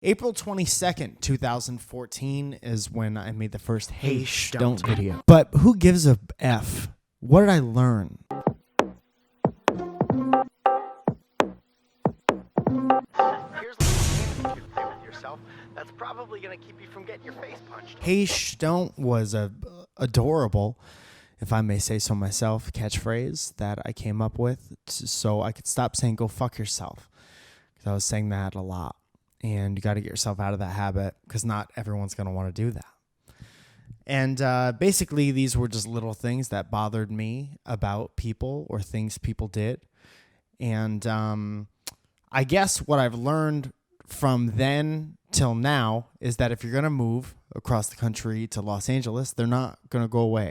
April 22nd, 2014 is when I made the first Hey Shh Don't video. But who gives a F? What did I learn? Here's a little game you can play with yourself that's probably going to keep you from getting your face punched. Hey Shh Don't was a adorable, if I may say so myself, catchphrase that I came up with so I could stop saying go fuck yourself. Because I was saying that a lot. And you got to get yourself out of that habit because not everyone's going to want to do that. And basically, these were just little things that bothered me about people or things people did. And I guess what I've learned from then till now is that if you're going to move across the country to Los Angeles, they're not going to go away.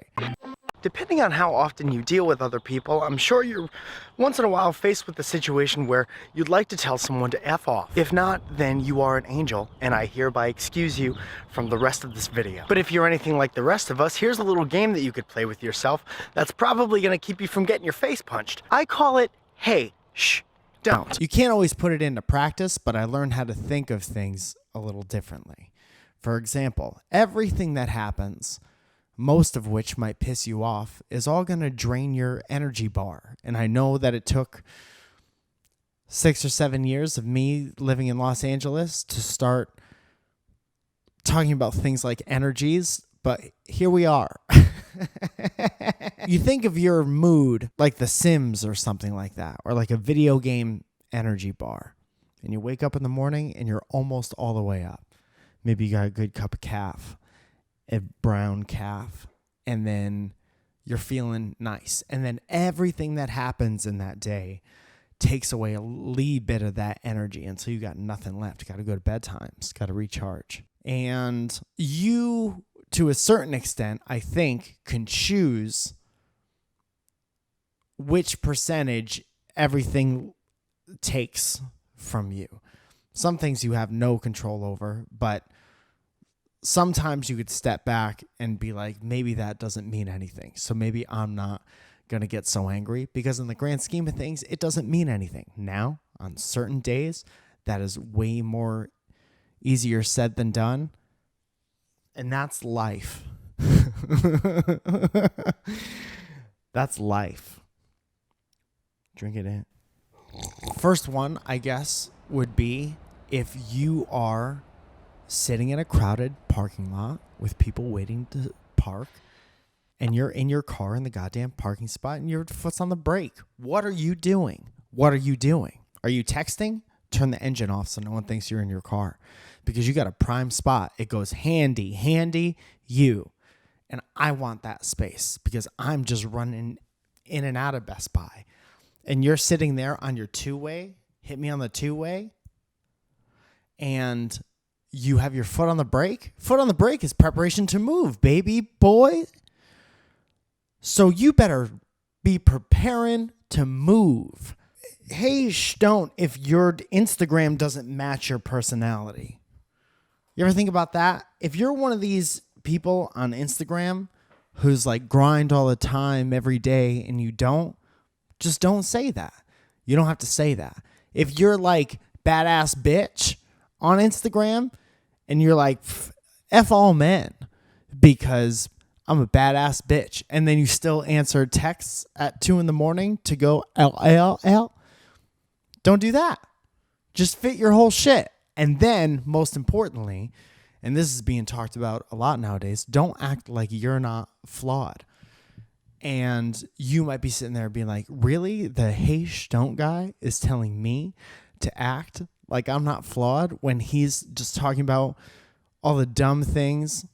Depending on how often you deal with other people, I'm sure you're once in a while faced with the situation where you'd like to tell someone to F off. If not, then you are an angel, and I hereby excuse you from the rest of this video. But if you're anything like the rest of us, here's a little game that you could play with yourself that's probably going to keep you from getting your face punched. I call it Hey Shh Don't. You can't always put it into practice, but I learned how to think of things a little differently. For example, everything that happens, most of which might piss you off, is all going to drain your energy bar. And I know that it took 6 or 7 years of me living in Los Angeles to start talking about things like energies, but here we are. You think of your mood like The Sims or something like that, or like a video game energy bar. And you wake up in the morning and you're almost all the way up. Maybe you got a good cup of calf. A brown calf, and then you're feeling nice. And then everything that happens in that day takes away a wee bit of that energy until you got nothing left. You got to go to bedtime. Got to recharge. And you, to a certain extent, I think, can choose which percentage everything takes from you. Some things you have no control over, but sometimes you could step back and be like, maybe that doesn't mean anything. So maybe I'm not going to get so angry because in the grand scheme of things, it doesn't mean anything. Now, on certain days, that is way more easier said than done. And that's life. That's life. Drink it in. First one, I guess, would be if you are sitting in a crowded parking lot with people waiting to park, and you're in your car in the goddamn parking spot and your foot's on the brake. What are you doing? What are you doing? Are you texting? Turn the engine off so no one thinks you're in your car because you got a prime spot. It goes handy you. And I want that space because I'm just running in and out of Best Buy. And you're sitting there on your two-way, hit me on the two-way, and you have your foot on the brake. Foot on the brake is preparation to move, baby boy. So you better be preparing to move. Hey, don't if your Instagram doesn't match your personality. You ever think about that? If you're one of these people on Instagram who's like grind all the time every day and you don't, just don't say that. You don't have to say that. If you're like badass bitch on Instagram and you're like, F all men because I'm a badass bitch. And then you still answer texts at 2 a.m. to go LLL. Don't do that. Just fit your whole shit. And then most importantly, and this is being talked about a lot nowadays, don't act like you're not flawed. And you might be sitting there being like, really? The Hey Don't guy is telling me to act like I'm not flawed when he's just talking about all the dumb things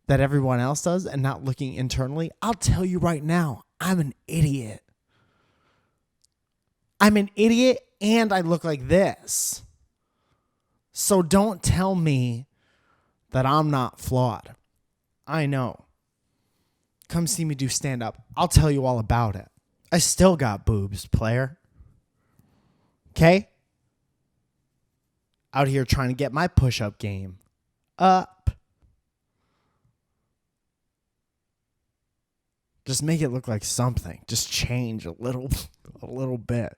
that everyone else does and not looking internally. I'll tell you right now, I'm an idiot. I'm an idiot and I look like this. So don't tell me that I'm not flawed. I know. Come see me do stand-up. I'll tell you all about it. I still got boobs, player. Okay? Out here trying to get my push-up game up. Just make it look like something. Just change a little bit.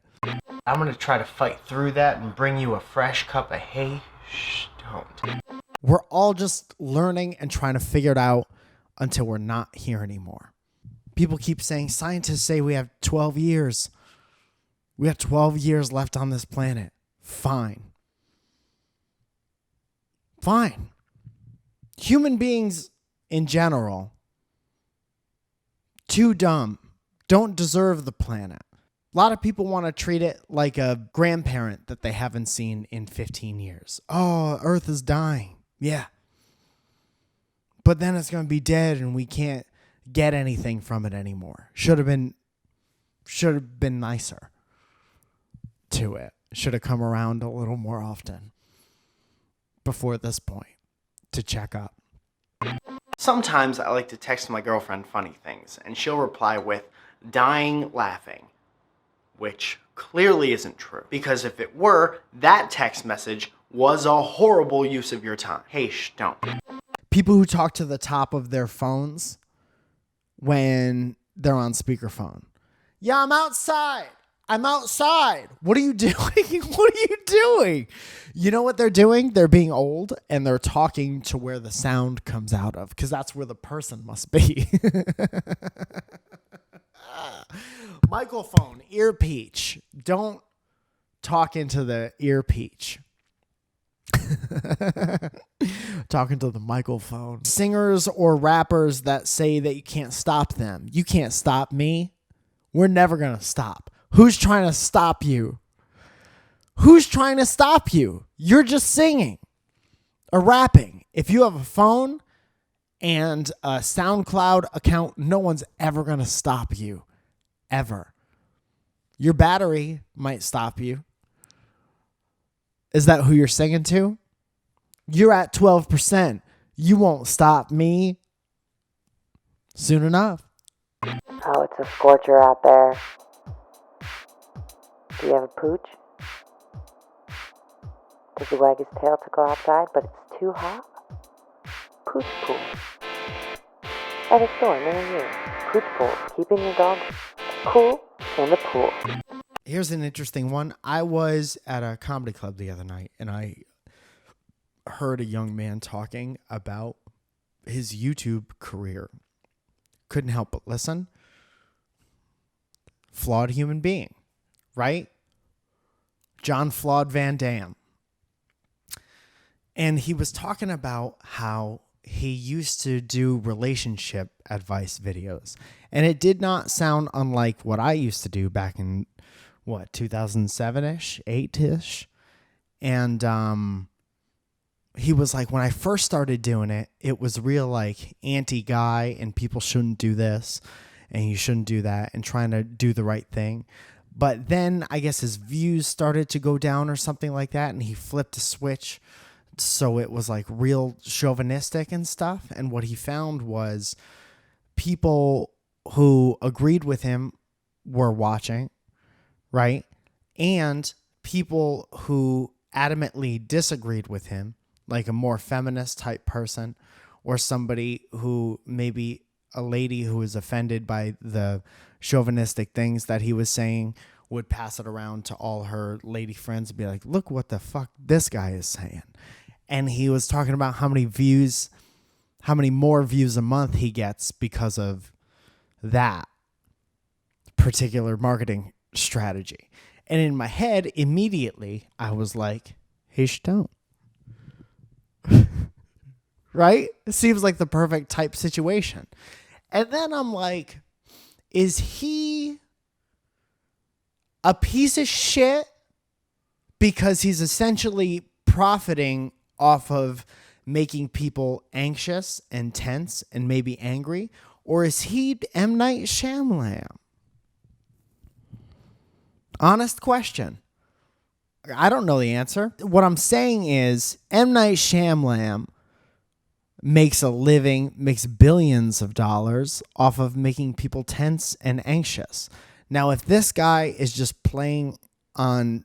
I'm going to try to fight through that and bring you a fresh cup of Hey Shh don't. We're all just learning and trying to figure it out until we're not here anymore. People keep saying, scientists say we have 12 years. We have 12 years left on this planet. Fine. Human beings in general, too dumb, don't deserve the planet. A lot of people want to treat it like a grandparent that they haven't seen in 15 years. Oh, Earth is dying. Yeah. But then it's going to be dead and we can't get anything from it anymore. Should have been nicer to it. Should have come around a little more often before this point to check up. Sometimes I like to text my girlfriend funny things, and she'll reply with, dying laughing. Which clearly isn't true. Because if it were, that text message was a horrible use of your time. Hey, don't. People who talk to the top of their phones when they're on speakerphone. Yeah, I'm outside. What are you doing? What are you doing? You know what they're doing? They're being old and they're talking to where the sound comes out of, because that's where the person must be. Microphone, earpeach. Don't talk into the earpeach. Talking to the microphone. Singers or rappers that say that you can't stop them. You can't stop me. We're never going to stop. Who's trying to stop you? Who's trying to stop you? You're just singing or rapping. If you have a phone and a SoundCloud account, no one's ever going to stop you. Ever. Your battery might stop you. Is that who you're singing to? You're at 12%. You won't stop me soon enough. Oh, it's a scorcher out there. Do you have a pooch? Does he wag his tail to go outside, but it's too hot? Pooch pool. At a store near you. Pooch pool. Keeping your dog cool in the pool. Here's an interesting one. I was at a comedy club the other night, and I heard a young man talking about his YouTube career. Couldn't help but listen. Flawed human being, right? John Flawed Van Damme. And he was talking about how he used to do relationship advice videos. And it did not sound unlike what I used to do back in, 2007-ish, 8-ish. And he was like, when I first started doing it, it was real like anti-guy and people shouldn't do this and you shouldn't do that and trying to do the right thing. But then I guess his views started to go down or something like that, and he flipped a switch. So it was like real chauvinistic and stuff. And what he found was people who agreed with him were watching, right? And people who adamantly disagreed with him, like a more feminist type person, or somebody who maybe a lady who was offended by the chauvinistic things that he was saying, would pass it around to all her lady friends and be like, look what the fuck this guy is saying. And he was talking about how many more views a month he gets because of that particular marketing strategy. And in my head, immediately, I was like, hey, don't. Right? It seems like the perfect type situation. And then I'm like, is he a piece of shit because he's essentially profiting off of making people anxious and tense and maybe angry? Or is he M. Night Shyamalan? Honest question. I don't know the answer. What I'm saying is M. Night Shyamalan makes a living, makes billions of dollars off of making people tense and anxious. Now, if this guy is just playing on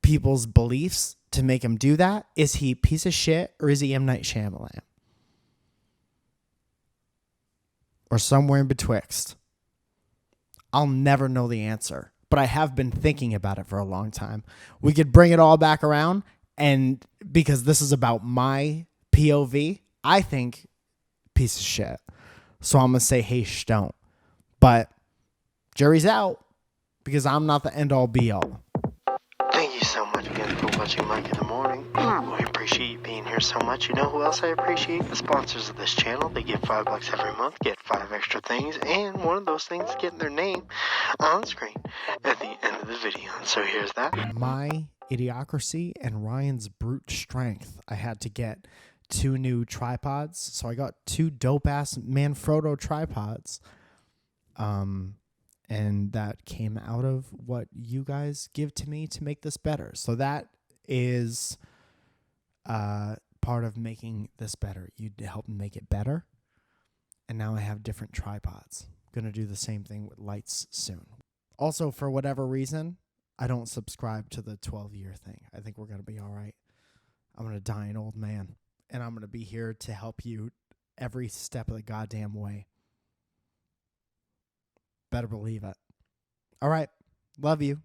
people's beliefs to make him do that, is he a piece of shit or is he M. Night Shyamalan? Or somewhere in betwixt? I'll never know the answer, but I have been thinking about it for a long time. We could bring it all back around And because this is about my POV, I think piece of shit. So I'm going to say, hey, don't. But jury's out because I'm not the end all be all. Thank you so much again for watching Mike in the Morning. We appreciate you being here so much. You know who else I appreciate? The sponsors of this channel. They give $5 every month, get 5 extra things, and one of those things is getting their name on screen at the end of the video. So here's that. My idiocracy and Ryan's brute strength. I had to get 2 new tripods. So I got 2 dope-ass Manfrotto tripods. And that came out of what you guys give to me to make this better. So that is part of making this better. You helped make it better. And now I have different tripods. I'm going to do the same thing with lights soon. Also, for whatever reason, I don't subscribe to the 12-year thing. I think we're going to be all right. I'm going to die an old man. And I'm going to be here to help you every step of the goddamn way. Better believe it. All right. Love you.